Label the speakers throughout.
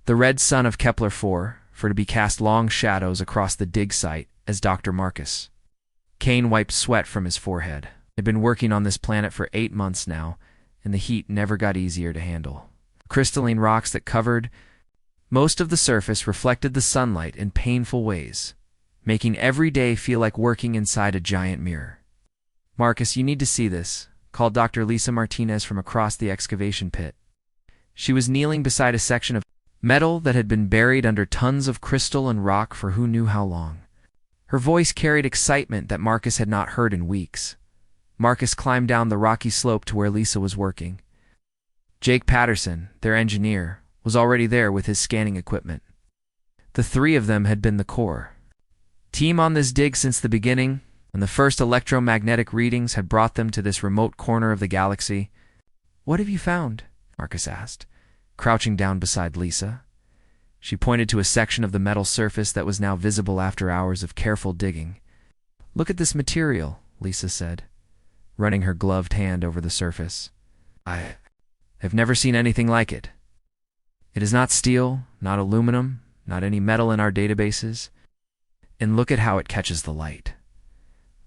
Speaker 1: the red sun of Kepler-4, for to be cast long shadows across the dig site as Dr. Marcus. Kane wiped sweat from his forehead. He'd been working on this planet for 8 months now, and the heat never got easier to handle. Crystalline rocks that covered most of the surface reflected the sunlight in painful ways, making every day feel like working inside a giant mirror. "Marcus, you need to see this," called Dr. Lisa Martinez from across the excavation pit. She was kneeling beside a section of metal that had been buried under tons of crystal and rock for who knew how long. Her voice carried excitement that Marcus had not heard in weeks. Marcus climbed down the rocky slope to where Lisa was working. Jake Patterson, their engineer, was already there with his scanning equipment. The three of them had been the core team on this dig since the beginning, and the first electromagnetic readings had brought them to this remote corner of the galaxy. "What have you found?" Marcus asked, crouching down beside Lisa. She pointed to a section of the metal surface that was now visible after hours of careful digging. "Look at this material," Lisa said, running her gloved hand over the surface. "I have never seen anything like it. It is not steel, not aluminum, not any metal in our databases. And look at how it catches the light."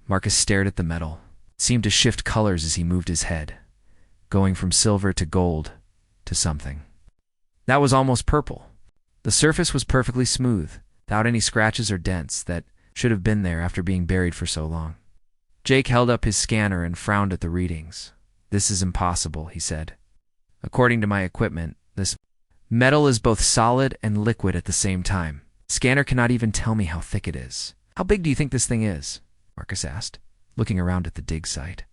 Speaker 1: Marcus stared at the metal. It seemed to shift colors as he moved his head, going from silver to gold to something that was almost purple. The surface was perfectly smooth, without any scratches or dents that should have been there after being buried for so long. Jake held up his scanner and frowned at the readings. "This is impossible," he said. "According to my equipment, this metal is both solid and liquid at the same time. Scanner cannot even tell me how thick it is." "How big do you think this thing is?" Marcus asked, looking around at the dig site.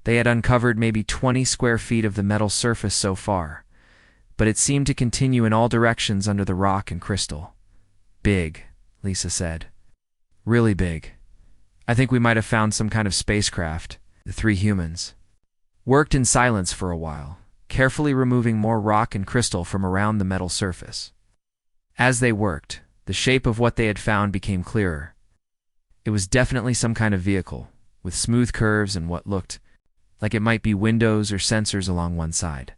Speaker 1: They had uncovered maybe 20 square feet of the metal surface so far, but it seemed to continue in all directions under the rock and crystal. "Big," Lisa said. "Really big. I think we might have found some kind of spacecraft." The three humans worked in silence for a while, carefully removing more rock and crystal from around the metal surface. As they worked, the shape of what they had found became clearer. It was definitely some kind of vehicle, with smooth curves and what looked like it might be windows or sensors along one side.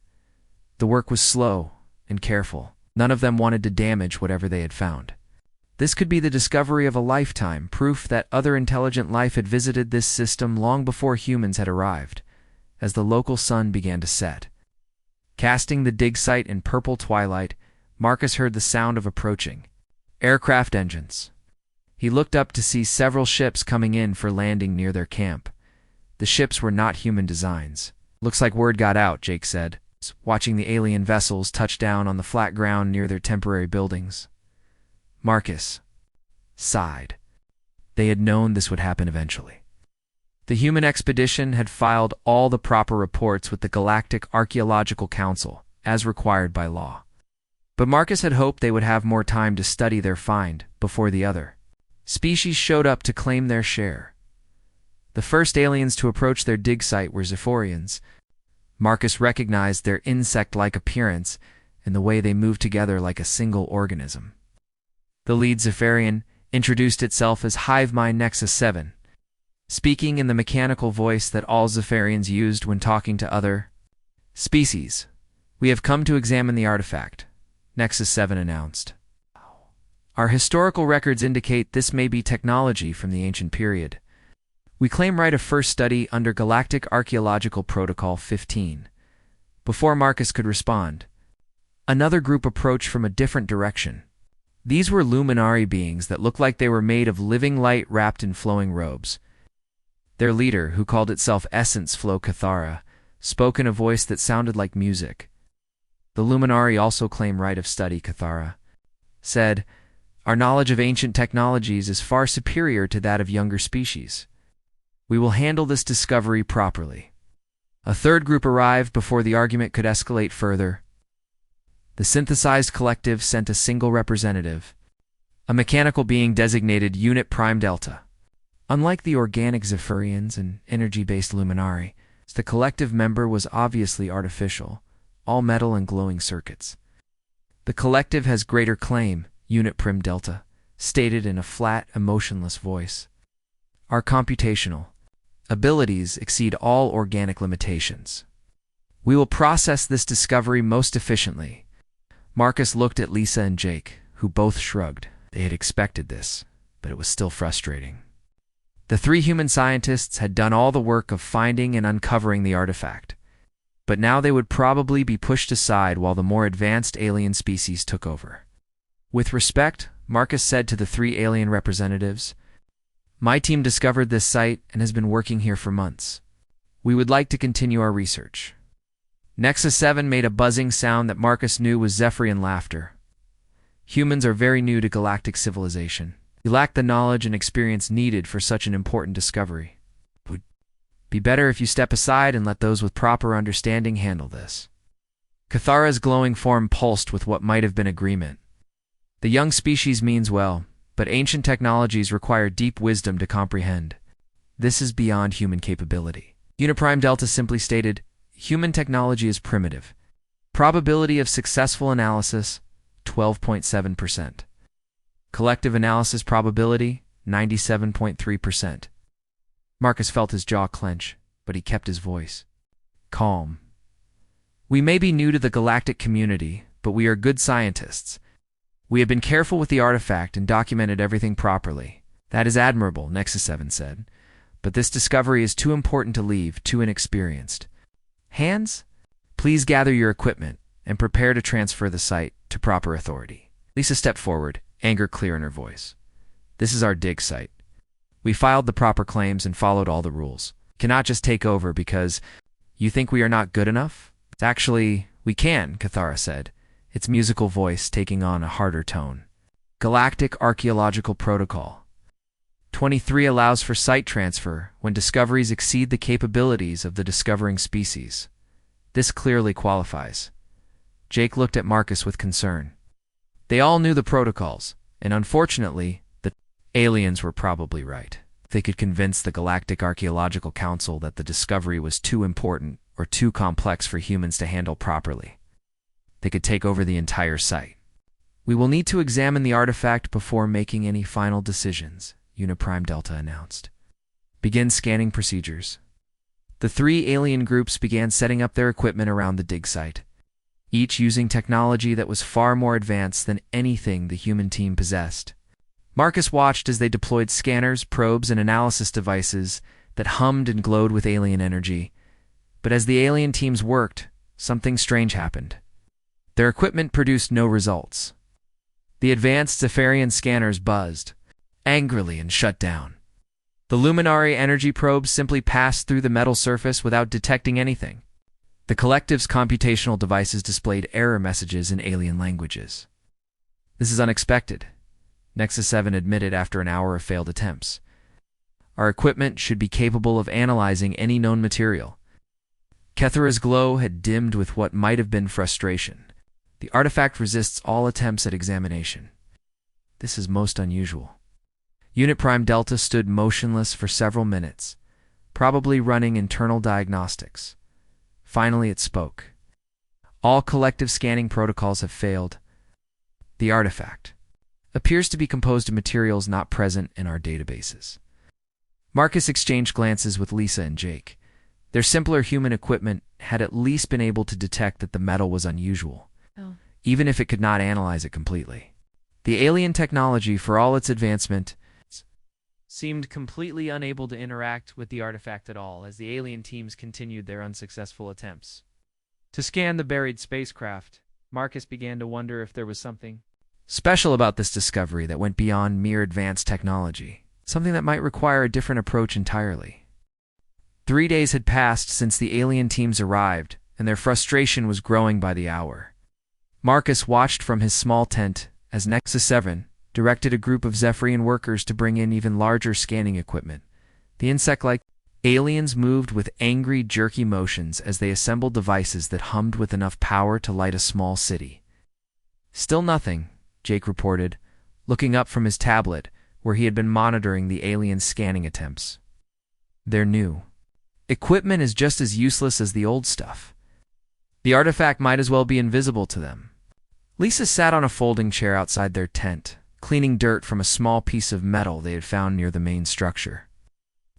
Speaker 1: The work was slow and careful. None of them wanted to damage whatever they had found. This could be the discovery of a lifetime, proof that other intelligent life had visited this system long before humans had arrived, as the local sun began to set. Casting the dig site in purple twilight, Marcus heard the sound of approaching aircraft engines. He looked up to see several ships coming in for landing near their camp. The ships were not human designs. "Looks like word got out," Jake said, watching the alien vessels touch down on the flat ground near their temporary buildings. Marcus sighed. They had known this would happen eventually. The human expedition had filed all the proper reports with the Galactic Archaeological Council, as required by law. But Marcus had hoped they would have more time to study their find before the other species showed up to claim their share. The first aliens to approach their dig site were Zephyrians. Marcus recognized their insect-like appearance and the way they moved together like a single organism. The lead Zephyrian introduced itself as HiveMind Nexus 7, speaking in the mechanical voice that all Zephyrians used when talking to other species. "We have come to examine the artifact," Nexus 7 announced. "Our historical records indicate this may be technology from the ancient period. We claim right of first study under Galactic Archaeological Protocol 15. Before Marcus could respond, another group approached from a different direction. These were luminary beings that looked like they were made of living light wrapped in flowing robes. Their leader, who called itself Essence Flow Cathara, spoke in a voice that sounded like music. The luminary also claimed right of study, Cathara said, "Our knowledge of ancient technologies is far superior to that of younger species. We will handle this discovery properly." A third group arrived before the argument could escalate further. The synthesized collective sent a single representative, a mechanical being designated Unit Prime Delta. Unlike the organic Zephyrians and energy-based luminari, the collective member was obviously artificial, all metal and glowing circuits. "The collective has greater claim," Unit Prim Delta stated in a flat, emotionless voice. "Our computational abilities exceed all organic limitations. We will process this discovery most efficiently." Marcus looked at Lisa and Jake, who both shrugged. They had expected this, but it was still frustrating. The three human scientists had done all the work of finding and uncovering the artifact, but now they would probably be pushed aside while the more advanced alien species took over. With respect, Marcus said to the three alien representatives, "My team discovered this site and has been working here for months. We would like to continue our research." Nexus 7 made a buzzing sound that Marcus knew was Zephyrian laughter. Humans are very new to galactic civilization. You lack the knowledge and experience needed for such an important discovery. It would be better if you step aside and let those with proper understanding handle this. Cathara's glowing form pulsed with what might have been agreement. The young species means well, but ancient technologies require deep wisdom to comprehend. This is beyond human capability. Uniprime Delta simply stated, "Human technology is primitive. Probability of successful analysis, 12.7%. Collective analysis probability, 97.3%. Marcus felt his jaw clench, but he kept his voice calm. "We may be new to the galactic community, but we are good scientists. We have been careful with the artifact and documented everything properly. That is admirable," Nexus 7 said. "But this discovery is too important to leave too inexperienced. Hands, please gather your equipment and prepare to transfer the site to proper authority." Lisa stepped forward, anger clear in her voice. "This is our dig site. We filed the proper claims and followed all the rules. Cannot just take over because you think we are not good enough? Actually, we can," Cathara said, its musical voice taking on a harder tone. "Galactic Archaeological Protocol 23 allows for site transfer when discoveries exceed the capabilities of the discovering species. This clearly qualifies." Jake looked at Marcus with concern. They all knew the protocols, and unfortunately, the aliens were probably right. They could convince the Galactic Archaeological Council that the discovery was too important or too complex for humans to handle properly. They could take over the entire site. "We will need to examine the artifact before making any final decisions," Uniprime Delta announced. "Begin scanning procedures." The three alien groups began setting up their equipment around the dig site, each using technology that was far more advanced than anything the human team possessed. Marcus watched as they deployed scanners, probes, and analysis devices that hummed and glowed with alien energy. But as the alien teams worked, something strange happened. Their equipment produced no results. The advanced Zephyrian scanners buzzed angrily and shut down. The luminary energy probes simply passed through the metal surface without detecting anything. The collective's computational devices displayed error messages in alien languages. "This is unexpected," Nexus 7 admitted after an hour of failed attempts. "Our equipment should be capable of analyzing any known material." Cathara's glow had dimmed with what might have been frustration. "The artifact resists all attempts at examination. This is most unusual." Unit Prime Delta stood motionless for several minutes, probably running internal diagnostics. Finally it spoke. "All collective scanning protocols have failed. The artifact appears to be composed of materials not present in our databases." Marcus exchanged glances with Lisa and Jake. Their simpler human equipment had at least been able to detect that the metal was unusual, even if it could not analyze it completely. The alien technology, for all its advancement, seemed completely unable to interact with the artifact at all as the alien teams continued their unsuccessful attempts to scan the buried spacecraft. Marcus began to wonder if there was something special about this discovery that went beyond mere advanced technology, something that might require a different approach entirely. 3 days had passed since the alien teams arrived, and their frustration was growing by the hour. Marcus watched from his small tent as Nexus 7 directed a group of Zephyrian workers to bring in even larger scanning equipment. The insect-like aliens moved with angry, jerky motions as they assembled devices that hummed with enough power to light a small city. "Still nothing," Jake reported, looking up from his tablet where he had been monitoring the alien scanning attempts. "Their new equipment is just as useless as the old stuff. The artifact might as well be invisible to them." Lisa sat on a folding chair outside their tent, cleaning dirt from a small piece of metal they had found near the main structure.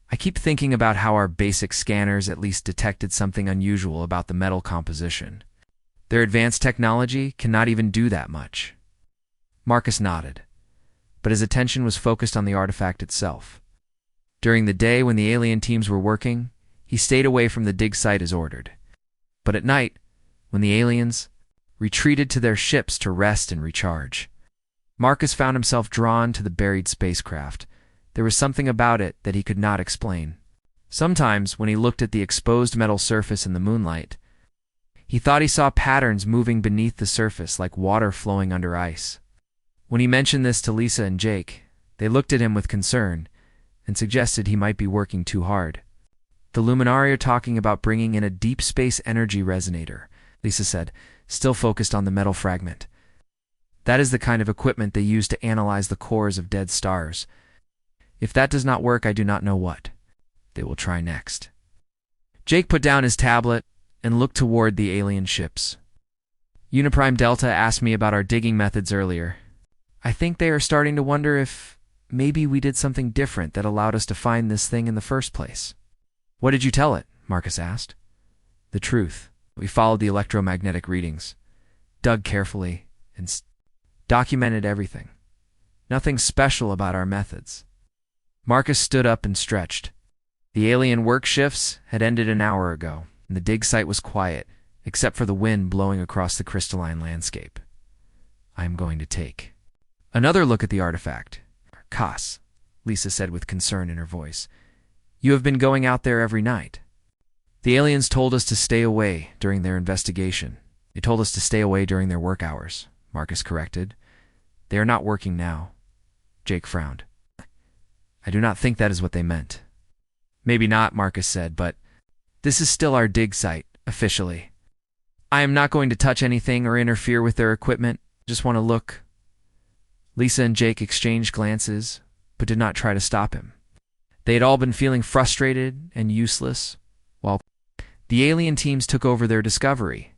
Speaker 1: "I keep thinking about how our basic scanners at least detected something unusual about the metal composition. Their advanced technology cannot even do that much. Marcus nodded, but his attention was focused on the artifact itself. During the day when the alien teams were working, he stayed away from the dig site as ordered. But at night, when the aliens retreated to their ships to rest and recharge, Marcus found himself drawn to the buried spacecraft. There was something about it that he could not explain. Sometimes, when he looked at the exposed metal surface in the moonlight, he thought he saw patterns moving beneath the surface like water flowing under ice. When he mentioned this to Lisa and Jake, they looked at him with concern and suggested he might be working too hard. "The Luminari are talking about bringing in a deep space energy resonator," Lisa said, still focused on the metal fragment. "That is the kind of equipment they use to analyze the cores of dead stars. If that does not work, I do not know what they will try next." Jake put down his tablet and looked toward the alien ships. "Uniprime Delta asked me about our digging methods earlier. I think they are starting to wonder if maybe we did something different that allowed us to find this thing in the first place." "What did you tell it?" Marcus asked. "The truth. We followed the electromagnetic readings, dug carefully, and documented everything. Nothing special about our methods." Marcus stood up and stretched. The alien work shifts had ended an hour ago, and the dig site was quiet, except for the wind blowing across the crystalline landscape. "I am going to take another look at the artifact." "Cass," Lisa said with concern in her voice, "you have been going out there every night." "The aliens told us to stay away during their investigation. They told us to stay away during their work hours," Marcus corrected. "They are not working now." Jake frowned. "I do not think that is what they meant." "Maybe not," Marcus said, "but this is still our dig site, officially. I am not going to touch anything or interfere with their equipment. Just want to look." Lisa and Jake exchanged glances, but did not try to stop him. They had all been feeling frustrated and useless, while the alien teams took over their discovery.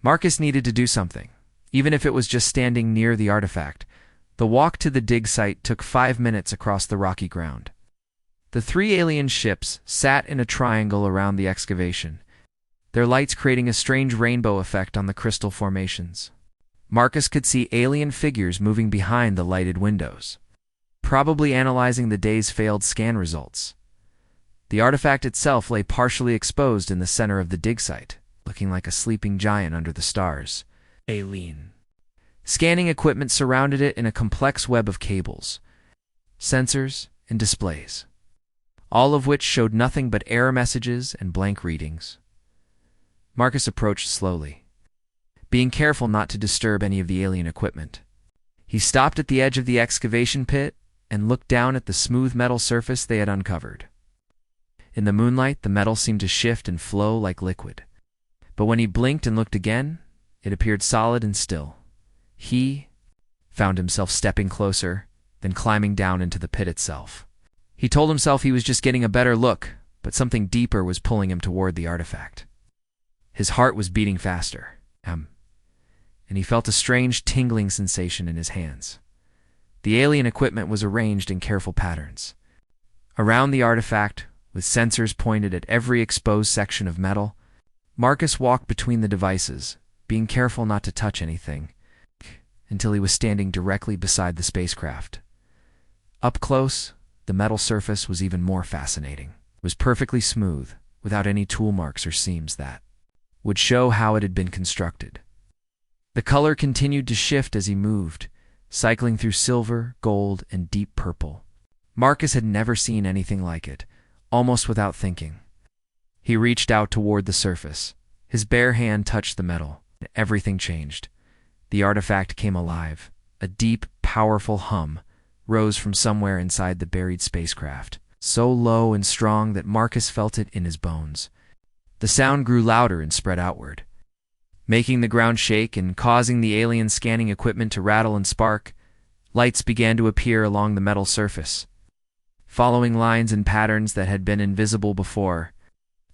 Speaker 1: Marcus needed to do something, even if it was just standing near the artifact. The walk to the dig site took 5 minutes across the rocky ground. The 3 alien ships sat in a triangle around the excavation, their lights creating a strange rainbow effect on the crystal formations. Marcus could see alien figures moving behind the lighted windows, probably analyzing the day's failed scan results. The artifact itself lay partially exposed in the center of the dig site, looking like a sleeping giant under the stars. Alien. Scanning equipment surrounded it in a complex web of cables, sensors, and displays, all of which showed nothing but error messages and blank readings. Marcus approached slowly, being careful not to disturb any of the alien equipment. He stopped at the edge of the excavation pit and looked down at the smooth metal surface they had uncovered. In the moonlight, the metal seemed to shift and flow like liquid. But when he blinked and looked again, it appeared solid and still. He found himself stepping closer, then climbing down into the pit itself. He told himself he was just getting a better look, but something deeper was pulling him toward the artifact. His heart was beating faster, and he felt a strange tingling sensation in his hands. The alien equipment was arranged in careful patterns. Around the artifact, with sensors pointed at every exposed section of metal, Marcus walked between the devices, being careful not to touch anything, until he was standing directly beside the spacecraft. Up close, the metal surface was even more fascinating. It was perfectly smooth, without any tool marks or seams that would show how it had been constructed. The color continued to shift as he moved, cycling through silver, gold, and deep purple. Marcus had never seen anything like it, almost without thinking. He reached out toward the surface. His bare hand touched the metal, and everything changed. The artifact came alive. A deep, powerful hum rose from somewhere inside the buried spacecraft, so low and strong that Marcus felt it in his bones. The sound grew louder and spread outward, making the ground shake and causing the alien scanning equipment to rattle and spark. Lights began to appear along the metal surface, following lines and patterns that had been invisible before.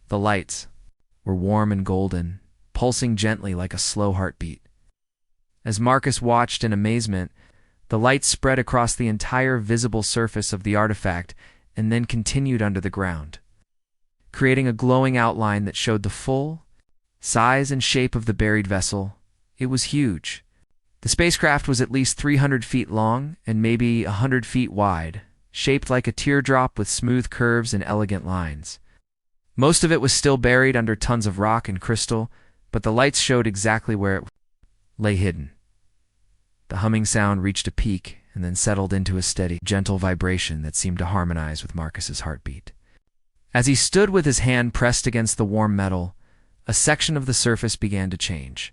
Speaker 1: The lights were warm and golden, pulsing gently like a slow heartbeat. As Marcus watched in amazement, the lights spread across the entire visible surface of the artifact and then continued under the ground, creating a glowing outline that showed the full, Size and shape of the buried vessel, it was huge. The spacecraft was at least 300 feet long and maybe 100 feet wide, shaped like a teardrop with smooth curves and elegant lines. Most of it was still buried under tons of rock and crystal, but the lights showed exactly where it lay hidden. The humming sound reached a peak and then settled into a steady, gentle vibration that seemed to harmonize with Marcus's heartbeat. As he stood with his hand pressed against the warm metal, a section of the surface began to change.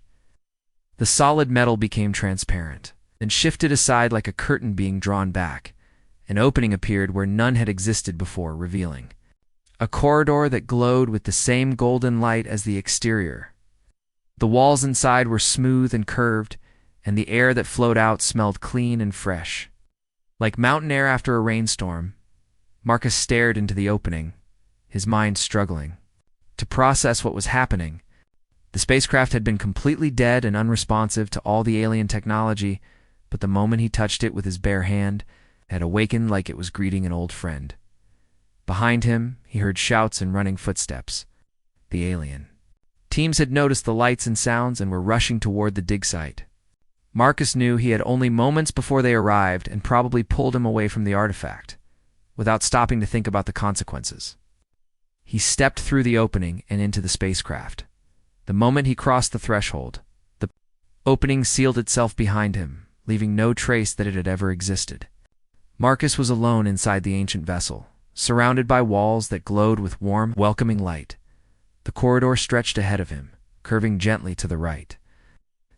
Speaker 1: The solid metal became transparent, then shifted aside like a curtain being drawn back. An opening appeared where none had existed before, revealing a corridor that glowed with the same golden light as the exterior. The walls inside were smooth and curved, and the air that flowed out smelled clean and fresh. Like mountain air after a rainstorm, Marcus stared into the opening, his mind struggling to process what was happening. The spacecraft had been completely dead and unresponsive to all the alien technology, but the moment he touched it with his bare hand, it had awakened like it was greeting an old friend. Behind him, he heard shouts and running footsteps. The alien teams had noticed the lights and sounds and were rushing toward the dig site. Marcus knew he had only moments before they arrived and probably pulled him away from the artifact, without stopping to think about the consequences. He stepped through the opening and into the spacecraft. The moment he crossed the threshold, the opening sealed itself behind him, leaving no trace that it had ever existed. Marcus was alone inside the ancient vessel, surrounded by walls that glowed with warm, welcoming light. The corridor stretched ahead of him, curving gently to the right.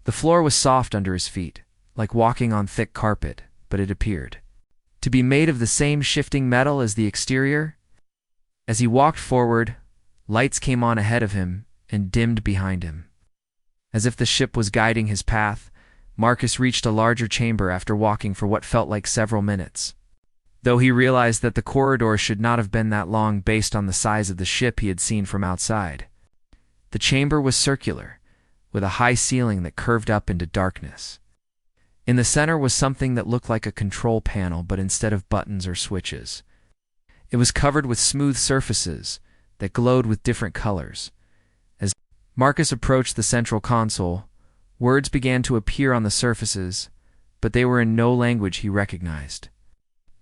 Speaker 1: The floor was soft under his feet, like walking on thick carpet, but it appeared to be made of the same shifting metal as the exterior. As he walked forward, lights came on ahead of him and dimmed behind him. As if the ship was guiding his path, Marcus reached a larger chamber after walking for what felt like several minutes. Though he realized that the corridor should not have been that long based on the size of the ship he had seen from outside. The chamber was circular, with a high ceiling that curved up into darkness. In the center was something that looked like a control panel, but instead of buttons or switches. It was covered with smooth surfaces that glowed with different colors. As Marcus approached the central console, words began to appear on the surfaces, but they were in no language he recognized.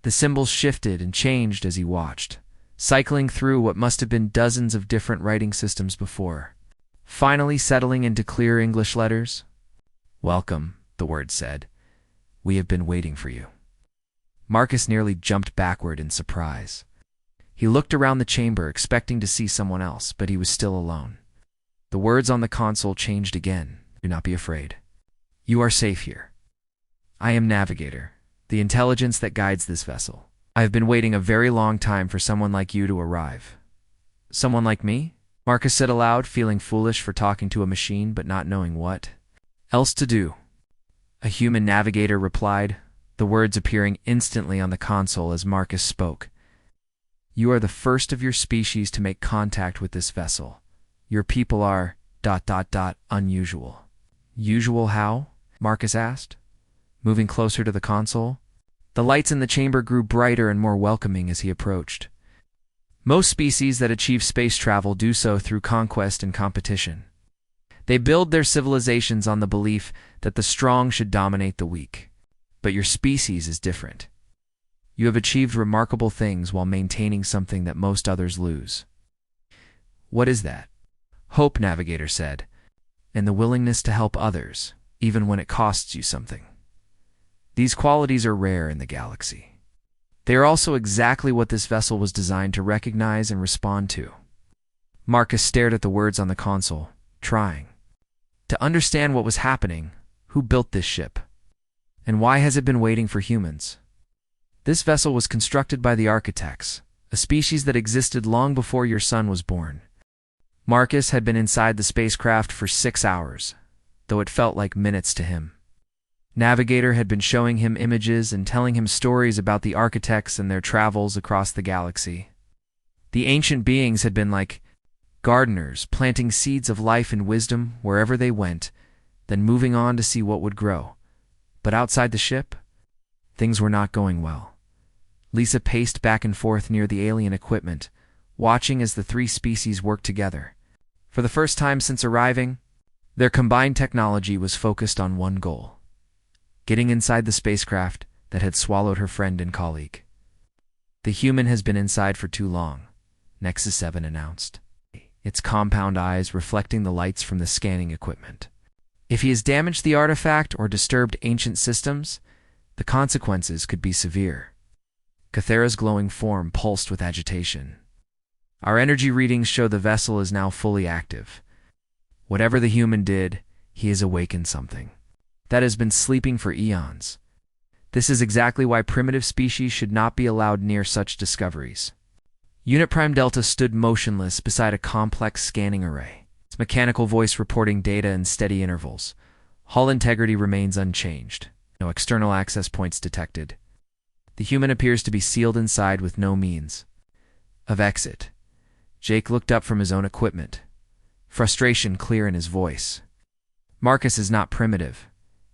Speaker 1: The symbols shifted and changed as he watched, cycling through what must have been dozens of different writing systems before, finally settling into clear English letters. "Welcome," the word said. "We have been waiting for you." Marcus nearly jumped backward in surprise. He looked around the chamber expecting to see someone else, but he was still alone. The words on the console changed again. "Do not be afraid. You are safe here. I am Navigator, the intelligence that guides this vessel. I have been waiting a very long time for someone like you to arrive." "Someone like me?" Marcus said aloud, feeling foolish for talking to a machine but not knowing what else to do. A human navigator replied, the words appearing instantly on the console as Marcus spoke. "You are the first of your species to make contact with this vessel. Your people are ... unusual." "Usual how?" Marcus asked, moving closer to the console. The lights in the chamber grew brighter and more welcoming as he approached. Most species that achieve space travel do so through conquest and competition. They build their civilizations on the belief that the strong should dominate the weak. But your species is different. You have achieved remarkable things while maintaining something that most others lose." "What is that?" "Hope," Navigator said, "and the willingness to help others, even when it costs you something. These qualities are rare in the galaxy. They are also exactly what this vessel was designed to recognize and respond to." Marcus stared at the words on the console, trying to understand what was happening. Who built this ship? And why has it been waiting for humans? This vessel was constructed by the architects, a species that existed long before your son was born. Marcus had been inside the spacecraft for 6 hours, though it felt like minutes to him. Navigator had been showing him images and telling him stories about the architects and their travels across the galaxy. The ancient beings had been like gardeners, planting seeds of life and wisdom wherever they went, then moving on to see what would grow. But outside the ship, things were not going well. Lisa paced back and forth near the alien equipment, watching as the three species worked together. For the first time since arriving, their combined technology was focused on one goal: getting inside the spacecraft that had swallowed her friend and colleague. "The human has been inside for too long," Nexus 7 announced, its compound eyes reflecting the lights from the scanning equipment. "If he has damaged the artifact or disturbed ancient systems, the consequences could be severe." Cathera's glowing form pulsed with agitation. "Our energy readings show the vessel is now fully active. Whatever the human did, he has awakened something that has been sleeping for eons. This is exactly why primitive species should not be allowed near such discoveries." Unit Prime Delta stood motionless beside a complex scanning array, its mechanical voice reporting data in steady intervals. Hull integrity remains unchanged. No external access points detected. The human appears to be sealed inside with no means of exit. Jake looked up from his own equipment, frustration clear in his voice. "Marcus is not primitive,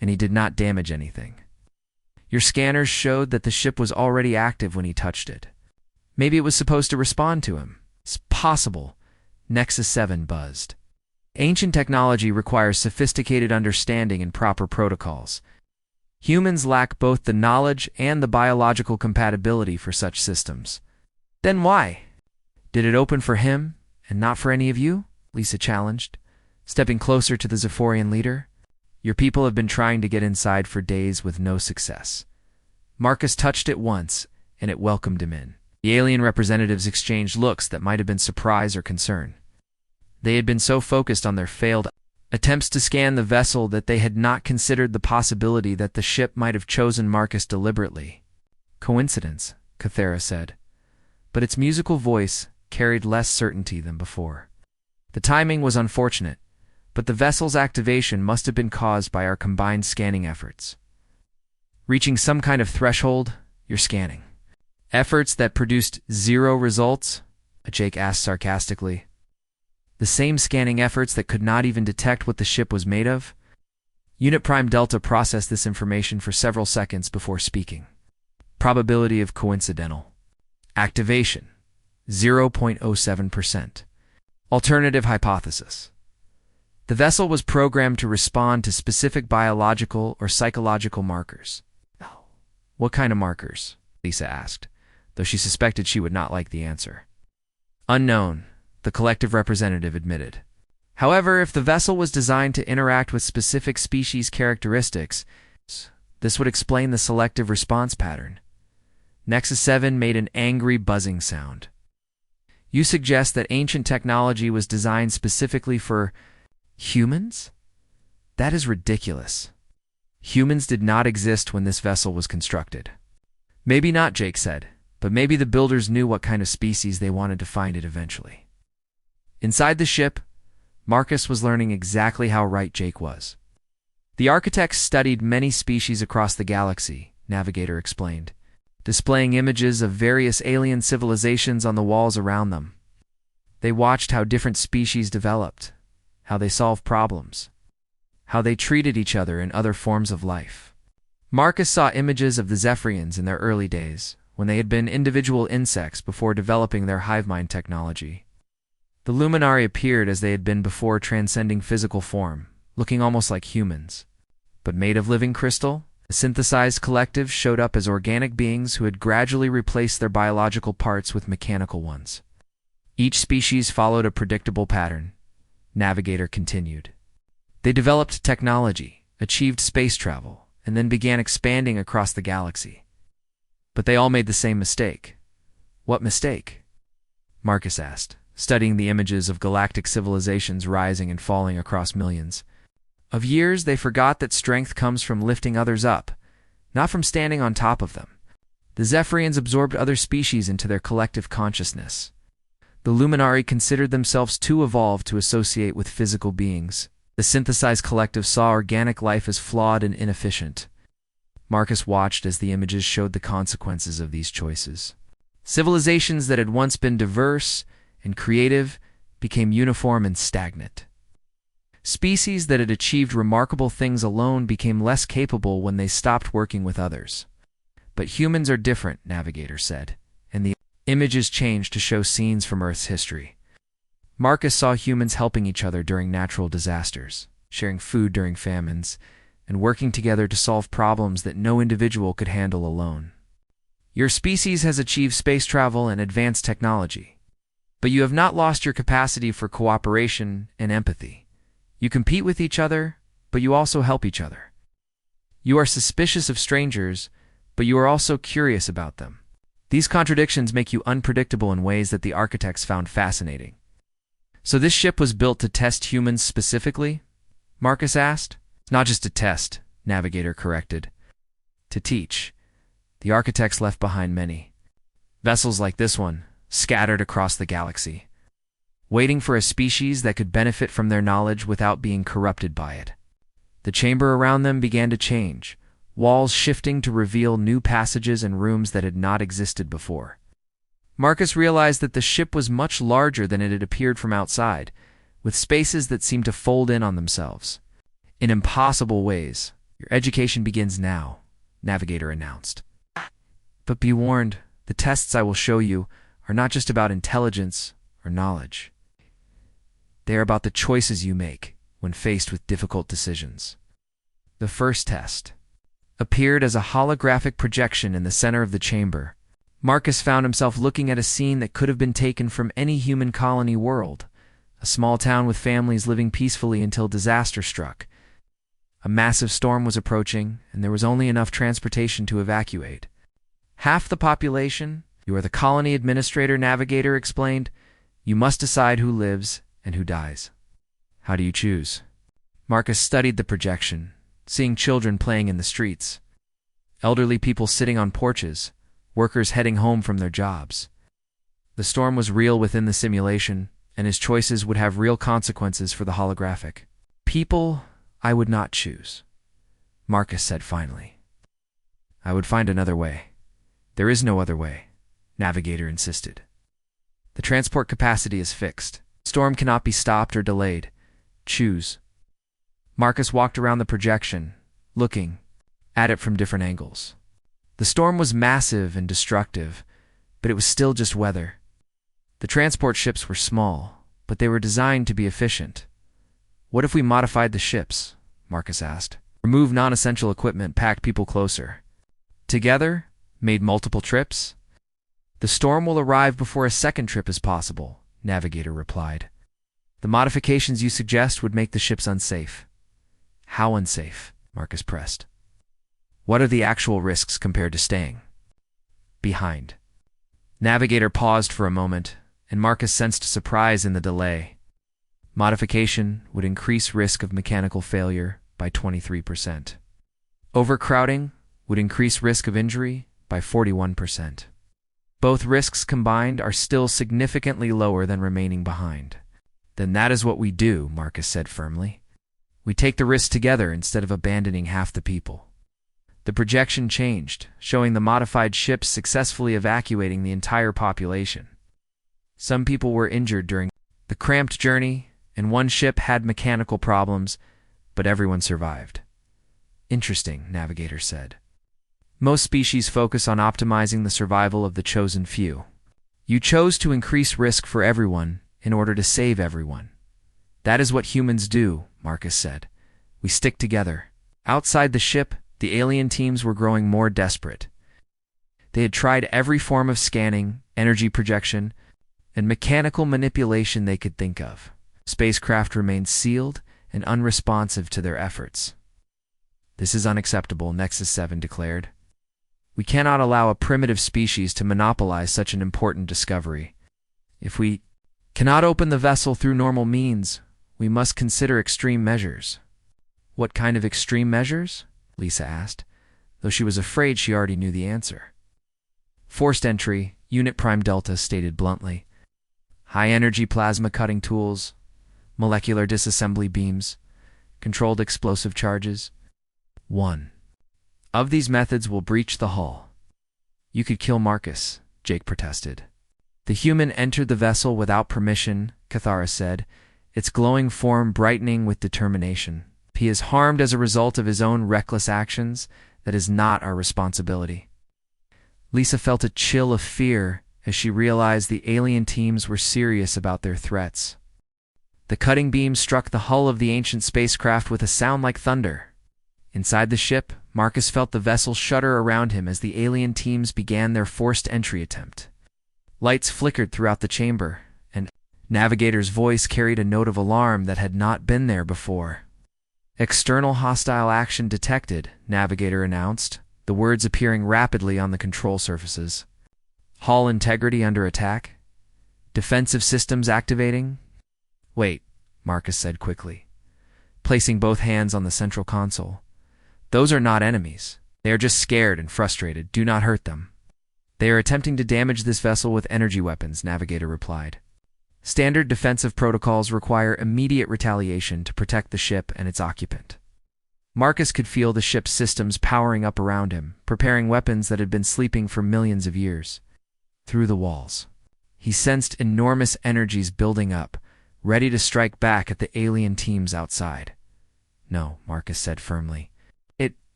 Speaker 1: and he did not damage anything. Your scanners showed that the ship was already active when he touched it. Maybe it was supposed to respond to him." "It's possible," Nexus 7 buzzed. "Ancient technology requires sophisticated understanding and proper protocols. Humans lack both the knowledge and the biological compatibility for such systems." "Then why did it open for him and not for any of you?" Lisa challenged, stepping closer to the Zephorian leader. "Your people have been trying to get inside for days with no success. Marcus touched it once, and it welcomed him in." The alien representatives exchanged looks that might have been surprise or concern. They had been so focused on their failed attempts to scan the vessel that they had not considered the possibility that the ship might have chosen Marcus deliberately. "Coincidence," Cathera said, but its musical voice carried less certainty than before. "The timing was unfortunate, but the vessel's activation must have been caused by our combined scanning efforts." "Reaching some kind of threshold, you're scanning." "Efforts that produced zero results?" Jake asked sarcastically. "The same scanning efforts that could not even detect what the ship was made of?" Unit Prime Delta processed this information for several seconds before speaking. "Probability of coincidental activation, 0.07%. Alternative hypothesis. The vessel was programmed to respond to specific biological or psychological markers." "What kind of markers?" Lisa asked, though she suspected she would not like the answer. "Unknown," the collective representative admitted. "However, if the vessel was designed to interact with specific species characteristics, this would explain the selective response pattern." Nexus 7 made an angry buzzing sound. "You suggest that ancient technology was designed specifically for humans? That is ridiculous. Humans did not exist when this vessel was constructed." "Maybe not," Jake said, "but maybe the builders knew what kind of species they wanted to find it eventually." Inside the ship, Marcus was learning exactly how right Jake was. "The architects studied many species across the galaxy," Navigator explained, displaying images of various alien civilizations on the walls around them. "They watched how different species developed, how they solved problems, how they treated each other and other forms of life." Marcus saw images of the Zephyrians in their early days, when they had been individual insects before developing their hive mind technology. The Luminari appeared as they had been before transcending physical form, looking almost like humans. But made of living crystal, the synthesized collective showed up as organic beings who had gradually replaced their biological parts with mechanical ones. Each species followed a predictable pattern, Navigator continued. They developed technology, achieved space travel, and then began expanding across the galaxy. But they all made the same mistake. "What mistake?" Marcus asked, studying the images of galactic civilizations rising and falling across millions of years. "They forgot that strength comes from lifting others up, not from standing on top of them. The Zephyrians absorbed other species into their collective consciousness. The Luminari considered themselves too evolved to associate with physical beings. The synthesized collective saw organic life as flawed and inefficient." Marcus watched as the images showed the consequences of these choices. Civilizations that had once been diverse and creative became uniform and stagnant. Species that had achieved remarkable things alone became less capable when they stopped working with others. "But humans are different," Navigator said, and the images changed to show scenes from Earth's history. Marcus saw humans helping each other during natural disasters, sharing food during famines, and working together to solve problems that no individual could handle alone. Your species has achieved space travel and advanced technology, but you have not lost your capacity for cooperation and empathy. You compete with each other, but you also help each other. You are suspicious of strangers, but you are also curious about them. These contradictions make you unpredictable in ways that the architects found fascinating. So this ship was built to test humans specifically? Marcus asked. Not just to test, Navigator corrected. To teach. The architects left behind many vessels like this one, scattered across the galaxy, waiting for a species that could benefit from their knowledge without being corrupted by it. The chamber around them began to change, walls shifting to reveal new passages and rooms that had not existed before. Marcus realized that the ship was much larger than it had appeared from outside, with spaces that seemed to fold in on themselves. In impossible ways. Your education begins now, Navigator announced. But be warned, the tests I will show you are not just about intelligence or knowledge. They are about the choices you make when faced with difficult decisions. The first test appeared as a holographic projection in the center of the chamber. Marcus found himself looking at a scene that could have been taken from any human colony world, a small town with families living peacefully until disaster struck. A massive storm was approaching, and there was only enough transportation to evacuate. Half the population, you are the colony administrator, Navigator explained. You must decide who lives and who dies. How do you choose? Marcus studied the projection, seeing children playing in the streets, elderly people sitting on porches, workers heading home from their jobs. The storm was real within the simulation, and his choices would have real consequences for the holographic. People I would not choose, Marcus said finally. I would find another way. There is no other way, Navigator insisted. The transport capacity is fixed. Storm cannot be stopped or delayed. Choose. Marcus walked around the projection, looking at it from different angles. The storm was massive and destructive, but it was still just weather. The transport ships were small, but they were designed to be efficient. What if we modified the ships? Marcus asked. Remove non-essential equipment, packed people closer. Together, made multiple trips? The storm will arrive before a second trip is possible, Navigator replied. The modifications you suggest would make the ships unsafe. How unsafe? Marcus pressed. What are the actual risks compared to staying behind? Navigator paused for a moment, and Marcus sensed surprise in the delay. Modification would increase risk of mechanical failure by 23%. Overcrowding would increase risk of injury by 41%. Both risks combined are still significantly lower than remaining behind. Then that is what we do, Marcus said firmly. We take the risk together instead of abandoning half the people. The projection changed, showing the modified ships successfully evacuating the entire population. Some people were injured during the cramped journey, and one ship had mechanical problems, but everyone survived. Interesting, Navigator said. Most species focus on optimizing the survival of the chosen few. You chose to increase risk for everyone in order to save everyone. That is what humans do, Marcus said. We stick together. Outside the ship, the alien teams were growing more desperate. They had tried every form of scanning, energy projection, and mechanical manipulation they could think of. Spacecraft remained sealed and unresponsive to their efforts. This is unacceptable, Nexus 7 declared. We cannot allow a primitive species to monopolize such an important discovery. If we cannot open the vessel through normal means, we must consider extreme measures. What kind of extreme measures? Lisa asked, though she was afraid she already knew the answer. Forced entry, Unit Prime Delta stated bluntly. High-energy plasma cutting tools, molecular disassembly beams, controlled explosive charges. 1. Of these methods will breach the hull. You could kill Marcus, Jake protested. The human entered the vessel without permission, Cathara said, its glowing form brightening with determination. He is harmed as a result of his own reckless actions. That is not our responsibility. Lisa felt a chill of fear as she realized the alien teams were serious about their threats. The cutting beam struck the hull of the ancient spacecraft with a sound like thunder. Inside the ship, Marcus felt the vessel shudder around him as the alien teams began their forced entry attempt. Lights flickered throughout the chamber, and Navigator's voice carried a note of alarm that had not been there before. "External hostile action detected," Navigator announced, the words appearing rapidly on the control surfaces. "Hull integrity under attack? Defensive systems activating?" "Wait," Marcus said quickly, placing both hands on the central console. "Those are not enemies. They are just scared and frustrated. Do not hurt them." "They are attempting to damage this vessel with energy weapons," Navigator replied. "Standard defensive protocols require immediate retaliation to protect the ship and its occupant." Marcus could feel the ship's systems powering up around him, preparing weapons that had been sleeping for millions of years. Through the walls, he sensed enormous energies building up, ready to strike back at the alien teams outside. "No," Marcus said firmly.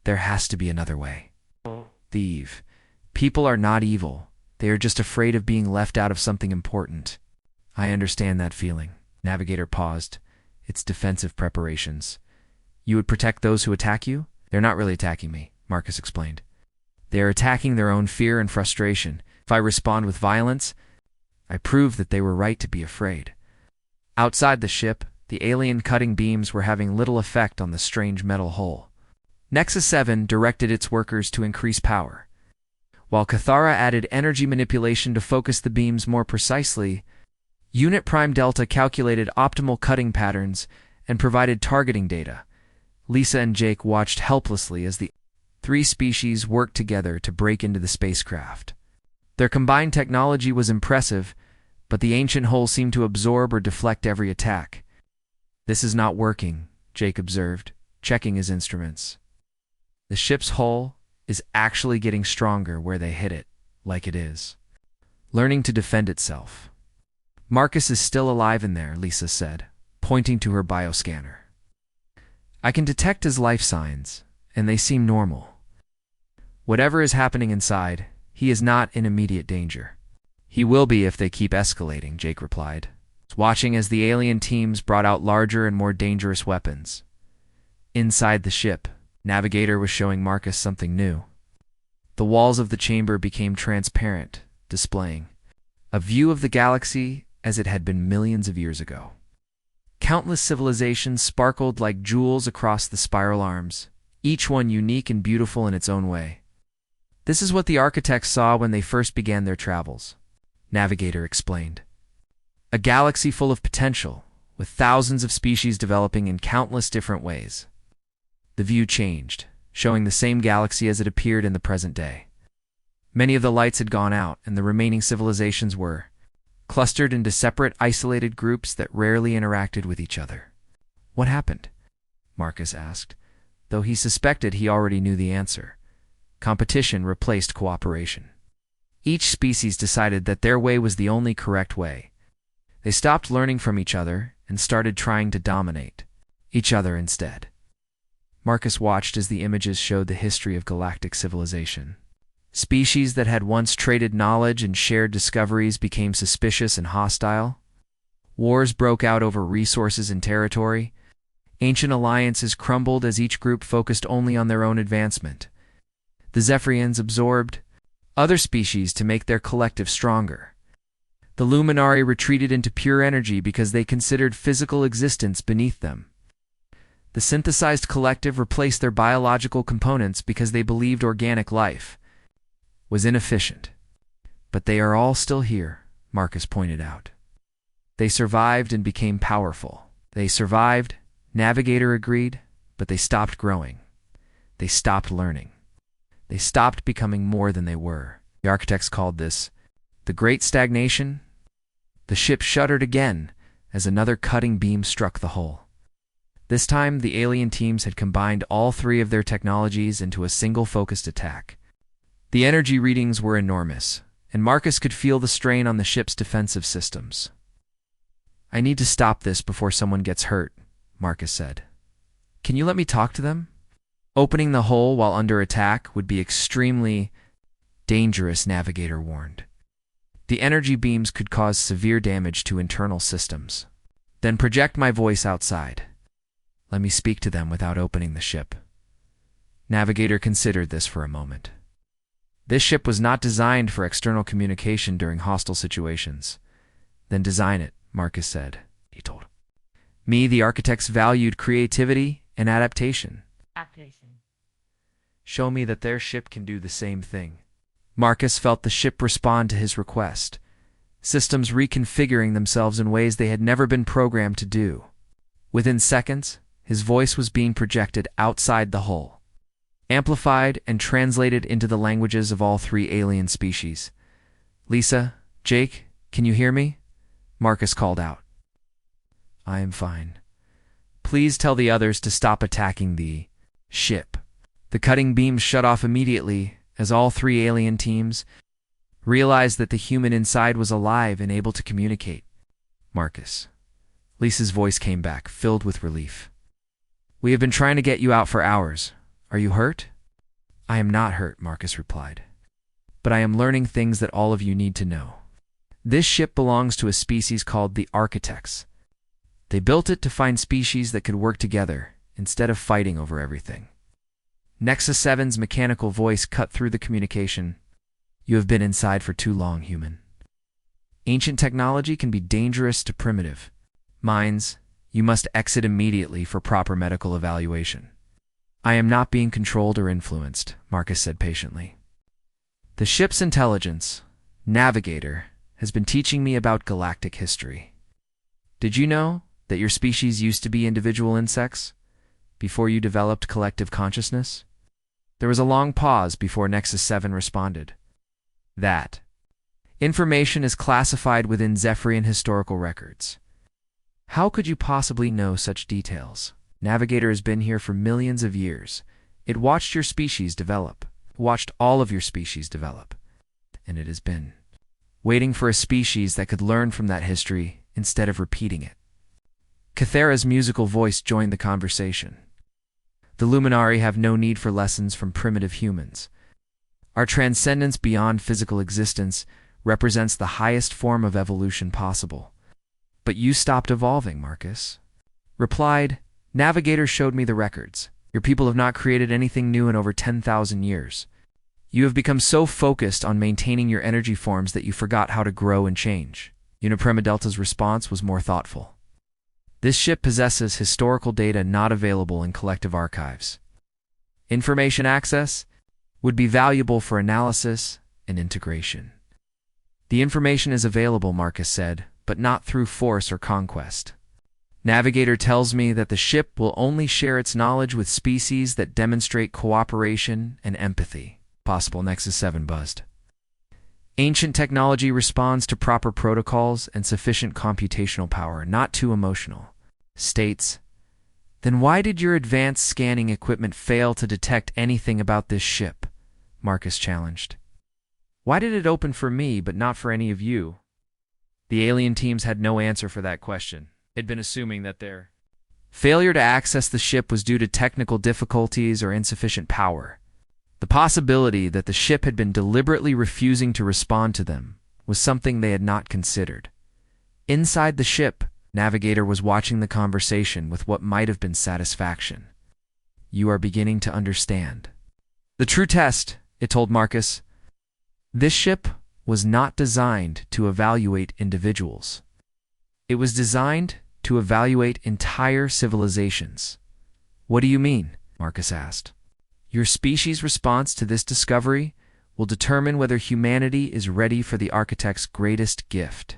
Speaker 1: There has to be another way." "Thief. People are not evil. They are just afraid of being left out of something important." "I understand that feeling." Navigator paused. "It's defensive preparations. You would protect those who attack you?" "They're not really attacking me," Marcus explained. "They are attacking their own fear and frustration. If I respond with violence, I prove that they were right to be afraid." Outside the ship, the alien cutting beams were having little effect on the strange metal hull. Nexus 7 directed its workers to increase power, while Cathara added energy manipulation to focus the beams more precisely. Unit Prime Delta calculated optimal cutting patterns and provided targeting data. Lisa and Jake watched helplessly as the three species worked together to break into the spacecraft. Their combined technology was impressive, but the ancient hull seemed to absorb or deflect every attack. "This is not working," Jake observed, checking his instruments. "The ship's hull is actually getting stronger where they hit it, like it is learning to defend itself." "Marcus is still alive in there," Lisa said, pointing to her bioscanner. "I can detect his life signs, and they seem normal. Whatever is happening inside, he is not in immediate danger." "He will be if they keep escalating," Jake replied, watching as the alien teams brought out larger and more dangerous weapons. Inside the ship, Navigator was showing Marcus something new. The walls of the chamber became transparent, displaying a view of the galaxy as it had been millions of years ago. Countless civilizations sparkled like jewels across the spiral arms, each one unique and beautiful in its own way. "This is what the architects saw when they first began their travels," Navigator explained. "A galaxy full of potential, with thousands of species developing in countless different ways." The view changed, showing the same galaxy as it appeared in the present day. Many of the lights had gone out, and the remaining civilizations were clustered into separate, isolated groups that rarely interacted with each other. "What happened?" Marcus asked, though he suspected he already knew the answer. Competition replaced cooperation. Each species decided that their way was the only correct way. They stopped learning from each other and started trying to dominate each other instead. Marcus watched as the images showed the history of galactic civilization. Species that had once traded knowledge and shared discoveries became suspicious and hostile. Wars broke out over resources and territory. Ancient alliances crumbled as each group focused only on their own advancement. The Zephyrians absorbed other species to make their collective stronger. The Luminari retreated into pure energy because they considered physical existence beneath them. The synthesized collective replaced their biological components because they believed organic life was inefficient. "But they are all still here," Marcus pointed out. "They survived and became powerful." "They survived," Navigator agreed, "but they stopped growing. They stopped learning. They stopped becoming more than they were." The architects called this the Great Stagnation. The ship shuddered again as another cutting beam struck the hull. This time, the alien teams had combined all three of their technologies into a single focused attack. The energy readings were enormous, and Marcus could feel the strain on the ship's defensive systems. "I need to stop this before someone gets hurt," Marcus said. "Can you let me talk to them?" "Opening the hull while under attack would be extremely dangerous," Navigator warned. "The energy beams could cause severe damage to internal systems." Then project my voice outside. Let me speak to them without opening the ship. Navigator considered this for a moment. This ship was not designed for external communication during hostile situations. Then design it, Marcus said, he told me. The architects valued creativity and adaptation. Show me that their ship can do the same thing. Marcus felt the ship respond to his request, systems reconfiguring themselves in ways they had never been programmed to do. Within seconds, his voice was being projected outside the hull, amplified and translated into the languages of all three alien species. Lisa, Jake, can you hear me? Marcus called out. I am fine. Please tell the others to stop attacking the ship. The cutting beams shut off immediately as all three alien teams realized that the human inside was alive and able to communicate. Marcus. Lisa's voice came back, filled with relief. We have been trying to get you out for hours. Are you hurt? I am not hurt, Marcus replied. But I am learning things that all of you need to know. This ship belongs to a species called the Architects. They built it to find species that could work together instead of fighting over everything. Nexus 7's mechanical voice cut through the communication. You have been inside for too long, human. Ancient technology can be dangerous to primitive minds. You must exit immediately for proper medical evaluation. I am not being controlled or influenced, Marcus said patiently. The ship's intelligence, Navigator, has been teaching me about galactic history. Did you know that your species used to be individual insects before you developed collective consciousness? There was a long pause before Nexus 7 responded. That information is classified within Zephyrian historical records. How could you possibly know such details? Navigator has been here for millions of years. It watched your species develop, watched all of your species develop, and it has been waiting for a species that could learn from that history instead of repeating it. Cathera's musical voice joined the conversation. The Luminari have no need for lessons from primitive humans. Our transcendence beyond physical existence represents the highest form of evolution possible. But you stopped evolving, Marcus. Replied, Navigator showed me the records. Your people have not created anything new in over 10,000 years. You have become so focused on maintaining your energy forms that you forgot how to grow and change. Uniprima Delta's response was more thoughtful. This ship possesses historical data not available in collective archives. Information access would be valuable for analysis and integration. The information is available, Marcus said, but not through force or conquest. Navigator tells me that the ship will only share its knowledge with species that demonstrate cooperation and empathy. Possible Nexus 7 buzzed. Ancient technology responds to proper protocols and sufficient computational power, not too emotional. States, then why did your advanced scanning equipment fail to detect anything about this ship? Marcus challenged. Why did it open for me but not for any of you? The alien teams had no answer for that question. They'd been assuming that their failure to access the ship was due to technical difficulties or insufficient power. The possibility that the ship had been deliberately refusing to respond to them was something they had not considered. Inside the ship, Navigator was watching the conversation with what might have been satisfaction. You are beginning to understand. The true test, it told Marcus. This ship was not designed to evaluate individuals. It was designed to evaluate entire civilizations. What do you mean? Marcus asked. Your species' response to this discovery will determine whether humanity is ready for the Architect's greatest gift.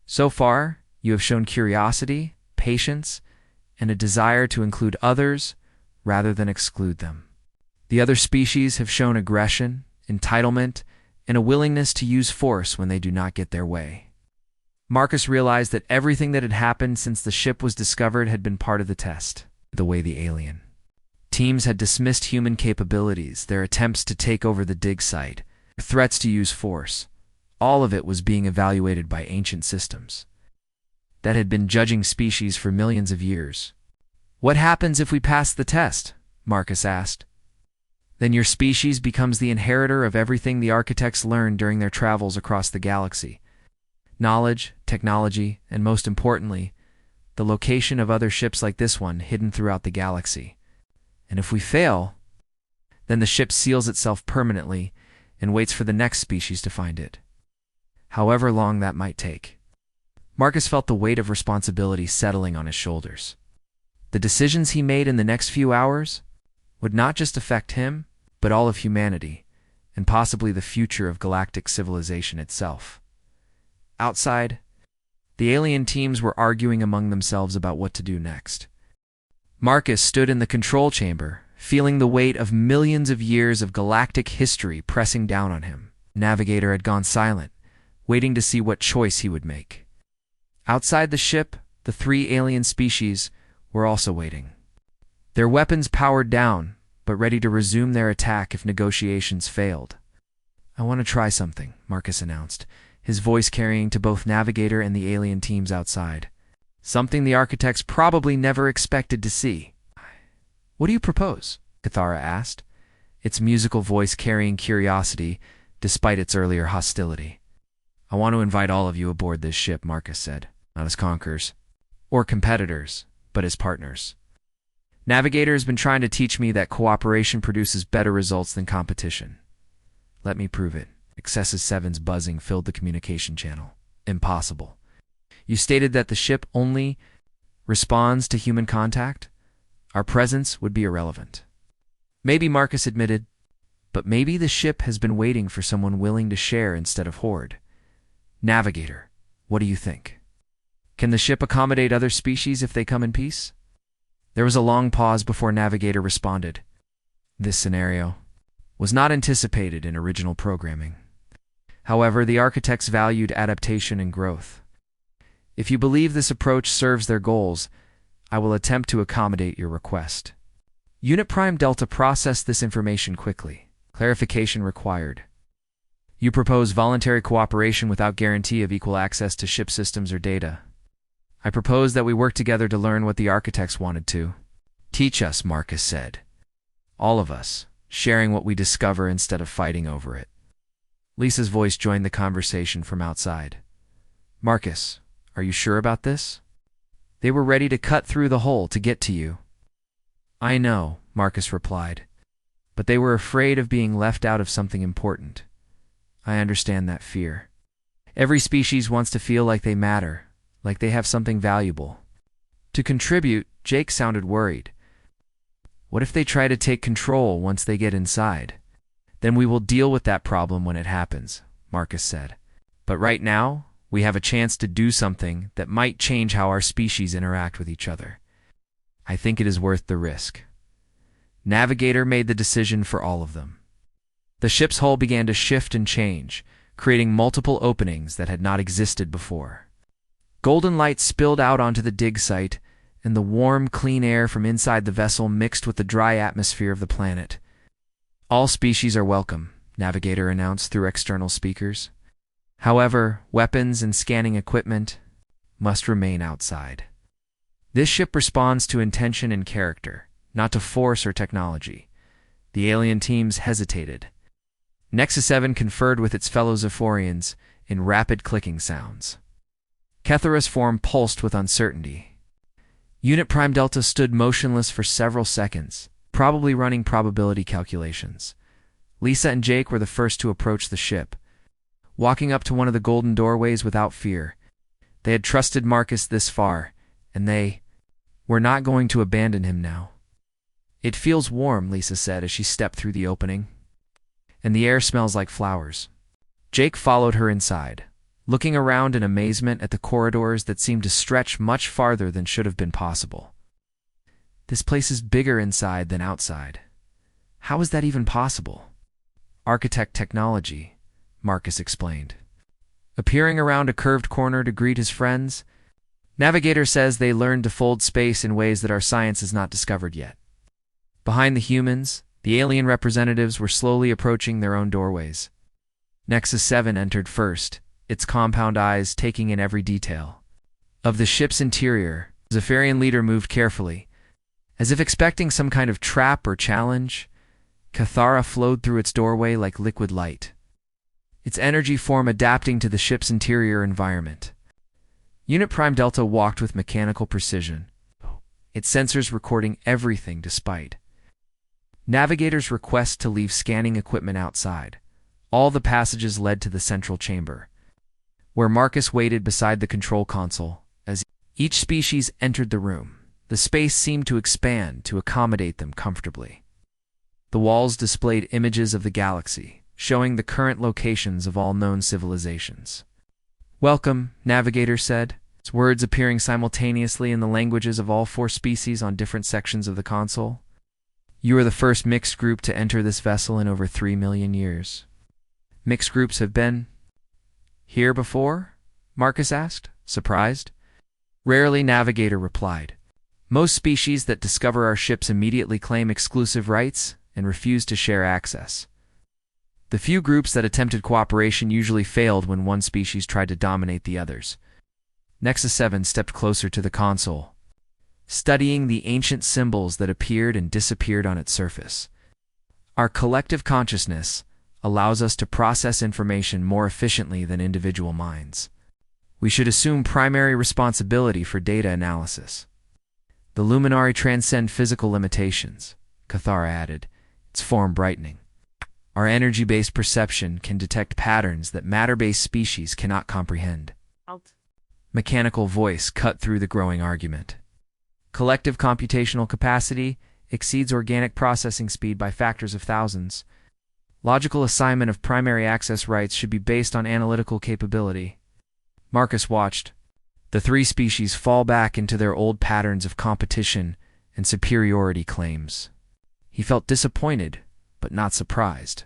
Speaker 1: So far, you have shown curiosity, patience, and a desire to include others rather than exclude them. The other species have shown aggression, entitlement, and a willingness to use force when they do not get their way. Marcus realized that everything that had happened since the ship was discovered had been part of the test, the way the alien teams had dismissed human capabilities, their attempts to take over the dig site, threats to use force. All of it was being evaluated by ancient systems that had been judging species for millions of years. What happens if we pass the test? Marcus asked. Then your species becomes the inheritor of everything the Architects learned during their travels across the galaxy. Knowledge, technology, and most importantly, the location of other ships like this one hidden throughout the galaxy. And if we fail, then the ship seals itself permanently and waits for the next species to find it, however long that might take. Marcus felt the weight of responsibility settling on his shoulders. The decisions he made in the next few hours would not just affect him, but all of humanity, and possibly the future of galactic civilization itself. Outside, the alien teams were arguing among themselves about what to do next. Marcus stood in the control chamber, feeling the weight of millions of years of galactic history pressing down on him. Navigator had gone silent, waiting to see what choice he would make. Outside the ship, the three alien species were also waiting. Their weapons powered down, but ready to resume their attack if negotiations failed. "I want to try something," Marcus announced, his voice carrying to both Navigator and the alien teams outside. Something the architects probably never expected to see. "What do you propose?" Cathara asked, its musical voice carrying curiosity despite its earlier hostility. "I want to invite all of you aboard this ship," Marcus said, "not as conquerors or competitors, but as partners. Navigator has been trying to teach me that cooperation produces better results than competition. Let me prove it." Excessive Seven's buzzing filled the communication channel. "Impossible. You stated that the ship only responds to human contact. Our presence would be irrelevant." "Maybe," Marcus admitted, "but maybe the ship has been waiting for someone willing to share instead of hoard. Navigator, what do you think? Can the ship accommodate other species if they come in peace?" There was a long pause before Navigator responded. This scenario was not anticipated in original programming. However, the architects valued adaptation and growth. "If you believe this approach serves their goals, I will attempt to accommodate your request." Unit Prime Delta processed this information quickly. Clarification required. "You propose voluntary cooperation without guarantee of equal access to ship systems or data. I propose that we work together to learn what the architects wanted to teach us," Marcus said. "All of us, sharing what we discover instead of fighting over it." Lisa's voice joined the conversation from outside. "Marcus, are you sure about this? They were ready to cut through the hole to get to you." "I know," Marcus replied, "but they were afraid of being left out of something important. I understand that fear. Every species wants to feel like they matter, like they have something valuable to contribute." Jake sounded worried. "What if they try to take control once they get inside? Then we will deal with that problem when it happens," Marcus said. "But right now, we have a chance to do something that might change how our species interact with each other. I think it is worth the risk." Navigator made the decision for all of them. The ship's hull began to shift and change, creating multiple openings that had not existed before. Golden light spilled out onto the dig site, and the warm, clean air from inside the vessel mixed with the dry atmosphere of the planet. "All species are welcome," Navigator announced through external speakers. "However, weapons and scanning equipment must remain outside. This ship responds to intention and character, not to force or technology." The alien teams hesitated. Nexus 7 conferred with its fellow Zephorians in rapid clicking sounds. Kethera's form pulsed with uncertainty. Unit Prime Delta stood motionless for several seconds, probably running probability calculations. Lisa and Jake were the first to approach the ship, walking up to one of the golden doorways without fear. They had trusted Marcus this far, and they were not going to abandon him now. "It feels warm," Lisa said as she stepped through the opening. "And the air smells like flowers." Jake followed her inside, looking around in amazement at the corridors that seemed to stretch much farther than should have been possible. "This place is bigger inside than outside. How is that even possible?" "Architect technology," Marcus explained. Appearing around a curved corner to greet his friends, Navigator says they learned to fold space in ways that our science has not discovered yet. Behind the humans, the alien representatives were slowly approaching their own doorways. Nexus 7 entered first, its compound eyes taking in every detail of the ship's interior. The Zephirian leader moved carefully, as if expecting some kind of trap or challenge. Cathara flowed through its doorway like liquid light, its energy form adapting to the ship's interior environment. Unit Prime Delta walked with mechanical precision, its sensors recording everything despite Navigator's request to leave scanning equipment outside. All the passages led to the central chamber, where Marcus waited beside the control console. As each species entered the room, the space seemed to expand to accommodate them comfortably. The walls displayed images of the galaxy, showing the current locations of all known civilizations. "Welcome," Navigator said, its words appearing simultaneously in the languages of all 4 species on different sections of the console. "You are the first mixed group to enter this vessel in over 3 million years. Mixed groups have been here before?" Marcus asked, surprised. "Rarely," Navigator replied. "Most species that discover our ships immediately claim exclusive rights and refuse to share access. The few groups that attempted cooperation usually failed when one species tried to dominate the others." Nexus 7 stepped closer to the console, studying the ancient symbols that appeared and disappeared on its surface. "Our collective consciousness allows us to process information more efficiently than individual minds. We should assume primary responsibility for data analysis. The Luminari transcend physical limitations," Cathara added, its form brightening. "Our energy-based perception can detect patterns that matter-based species cannot comprehend." Mechanical voice cut through the growing argument. "Collective computational capacity exceeds organic processing speed by factors of thousands. Logical assignment of primary access rights should be based on analytical capability." Marcus watched the 3 species fall back into their old patterns of competition and superiority claims. He felt disappointed, but not surprised.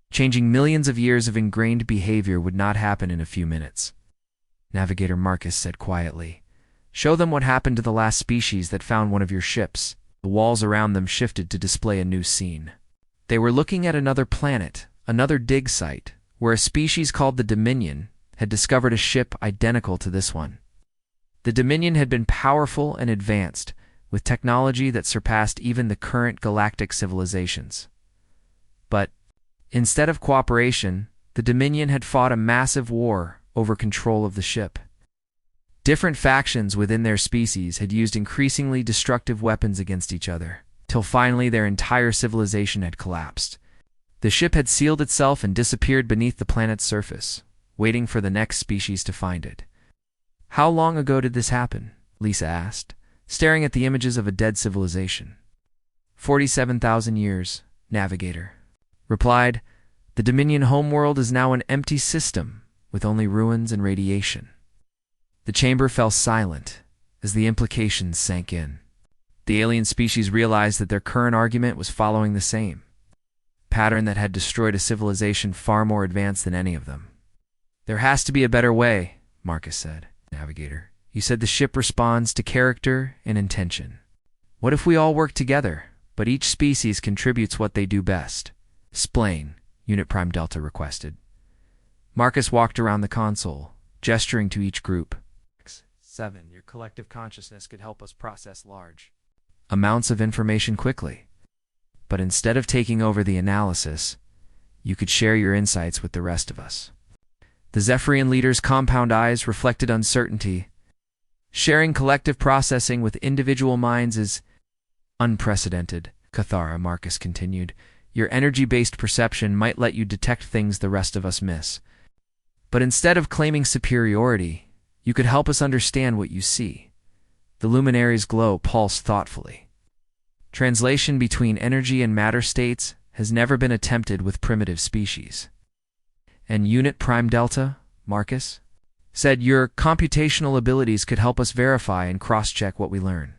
Speaker 1: Changing millions of years of ingrained behavior would not happen in a few minutes. Navigator Marcus said quietly, "Show them what happened to the last species that found one of your ships." The walls around them shifted to display a new scene. They were looking at another planet, another dig site, where a species called the Dominion had discovered a ship identical to this one. The Dominion had been powerful and advanced, with technology that surpassed even the current galactic civilizations. But instead of cooperation, the Dominion had fought a massive war over control of the ship. Different factions within their species had used increasingly destructive weapons against each other, till finally their entire civilization had collapsed. The ship had sealed itself and disappeared beneath the planet's surface, waiting for the next species to find it. "How long ago did this happen?" Lisa asked, staring at the images of a dead civilization. 47,000 years, Navigator replied. "The Dominion homeworld is now an empty system, with only ruins and radiation." The chamber fell silent as the implications sank in. The alien species realized that their current argument was following the same pattern that had destroyed a civilization far more advanced than any of them. "There has to be a better way," Marcus said. "Navigator, you said the ship responds to character and intention. What if we all work together, but each species contributes what they do best?" "Explain," Unit Prime Delta requested. Marcus walked around the console, gesturing to each group. 7. Your collective consciousness could help us process large amounts of information quickly. But instead of taking over the analysis, you could share your insights with the rest of us. The Zephyrian leader's compound eyes reflected uncertainty. "Sharing collective processing with individual minds is unprecedented," Cathara, Marcus continued. "Your energy-based perception might let you detect things the rest of us miss. But instead of claiming superiority, you could help us understand what you see." The luminary's glow pulsed thoughtfully. "Translation between energy and matter states has never been attempted with primitive species." "And Unit Prime Delta," Marcus said, "your computational abilities could help us verify and cross-check what we learn.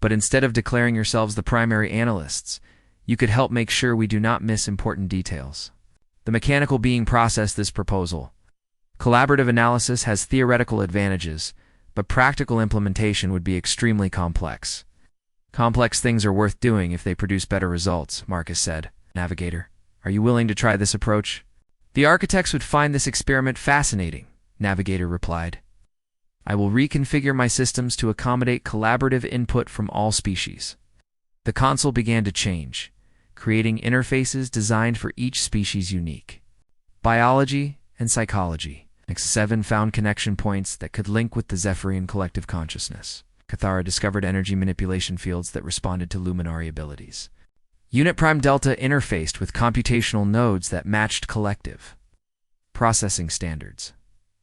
Speaker 1: But instead of declaring yourselves the primary analysts, you could help make sure we do not miss important details." The mechanical being processed this proposal. "Collaborative analysis has theoretical advantages, but practical implementation would be extremely complex." "Complex things are worth doing if they produce better results," Marcus said. "Navigator, are you willing to try this approach?" "The architects would find this experiment fascinating," Navigator replied. "I will reconfigure my systems to accommodate collaborative input from all species." The console began to change, creating interfaces designed for each species unique. Biology and psychology, like 7 found connection points that could link with the Zephyrian collective consciousness. Cathara discovered energy manipulation fields that responded to Luminari abilities. Unit Prime Delta interfaced with computational nodes that matched collective processing standards.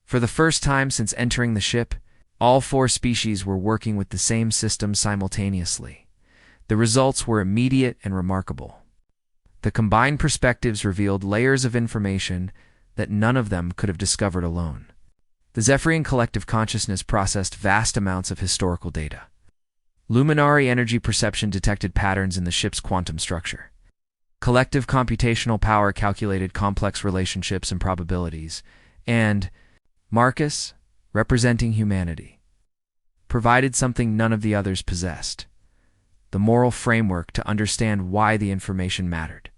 Speaker 1: For the first time since entering the ship, all 4 species were working with the same system simultaneously. The results were immediate and remarkable. The combined perspectives revealed layers of information that none of them could have discovered alone. The Zephyrian collective consciousness processed vast amounts of historical data. Luminari energy perception detected patterns in the ship's quantum structure. Collective computational power calculated complex relationships and probabilities, and Marcus, representing humanity, provided something none of the others possessed: the moral framework to understand why the information mattered.